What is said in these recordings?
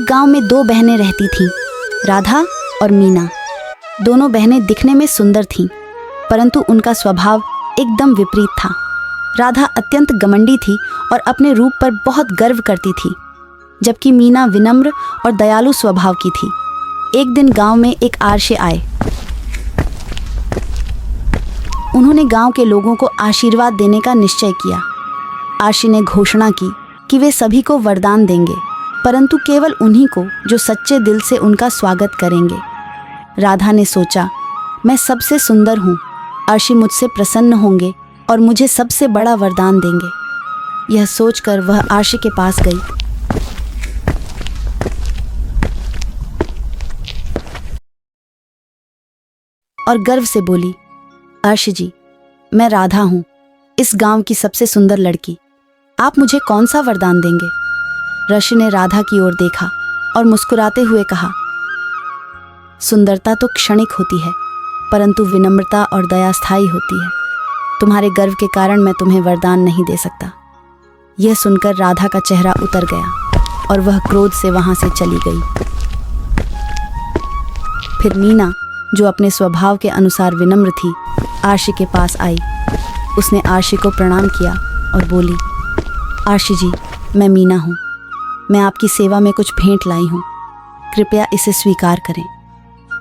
एक गांव में दो बहनें रहती थीं, राधा और मीना। दोनों बहनें दिखने में सुंदर थीं, परंतु उनका स्वभाव एकदम विपरीत था। राधा अत्यंत घमंडी थी और अपने रूप पर बहुत गर्व करती थी, जबकि मीना विनम्र और दयालु स्वभाव की थी। एक दिन गांव में एक आरशे आए। उन्होंने गांव के लोगों को आशीर्वाद देने का निश्चय किया। आरशे ने घोषणा की कि वे सभी को वरदान देंगे, परंतु केवल उन्हीं को जो सच्चे दिल से उनका स्वागत करेंगे। राधा ने सोचा, मैं सबसे सुंदर हूँ, आरशे मुझसे प्रसन्न होंगे और मुझे सबसे बड़ा वरदान देंगे। यह सोचकर वह आरशे के पास गई। और गर्व से बोली, आरशे जी, मैं राधा हूँ, इस गांव की सबसे सुंदर लड़की। आप मुझे कौन सा वरदान देंगे? ऋषि ने राधा की ओर देखा और मुस्कुराते हुए कहा, सुंदरता तो क्षणिक होती है, परंतु विनम्रता और दया स्थायी होती है। तुम्हारे गर्व के कारण मैं तुम्हें वरदान नहीं दे सकता। यह सुनकर राधा का चेहरा उतर गया और वह क्रोध से वहां से चली गई। फिर मीना, जो अपने स्वभाव के अनुसार विनम्र थी, आरशे के पास आई। उसने आरशे को प्रणाम किया और बोली, आरशे जी, मैं मीना हूँ। मैं आपकी सेवा में कुछ भेंट लाई हूँ, कृपया इसे स्वीकार करें।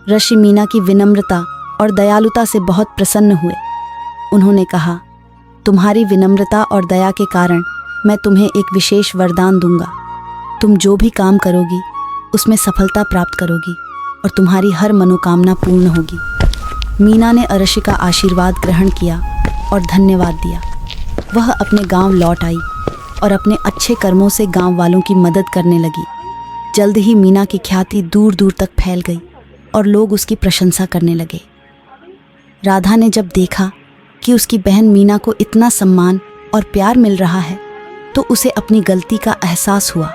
ऋषि मीना की विनम्रता और दयालुता से बहुत प्रसन्न हुए। उन्होंने कहा, तुम्हारी विनम्रता और दया के कारण मैं तुम्हें एक विशेष वरदान दूंगा। तुम जो भी काम करोगी उसमें सफलता प्राप्त करोगी और तुम्हारी हर मनोकामना पूर्ण होगी। मीना ने ऋषि का आशीर्वाद ग्रहण किया और धन्यवाद दिया। वह अपने गांव लौट आई और अपने अच्छे कर्मों से गांव वालों की मदद करने लगी। जल्द ही मीना की ख्याति दूर दूर तक फैल गई और लोग उसकी प्रशंसा करने लगे। राधा ने जब देखा कि उसकी बहन मीना को इतना सम्मान और प्यार मिल रहा है, तो उसे अपनी गलती का एहसास हुआ।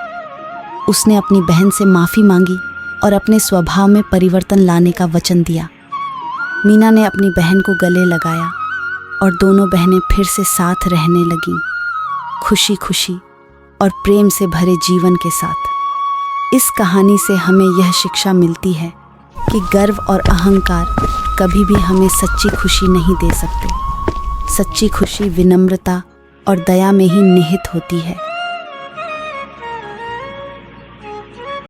उसने अपनी बहन से माफ़ी मांगी और अपने स्वभाव में परिवर्तन लाने का वचन दिया। मीना ने अपनी बहन को गले लगाया और दोनों बहनें फिर से साथ रहने लगीं, खुशी खुशी और प्रेम से भरे जीवन के साथ। इस कहानी से हमें यह शिक्षा मिलती है कि गर्व और अहंकार कभी भी हमें सच्ची खुशी नहीं दे सकते। सच्ची खुशी विनम्रता और दया में ही निहित होती है।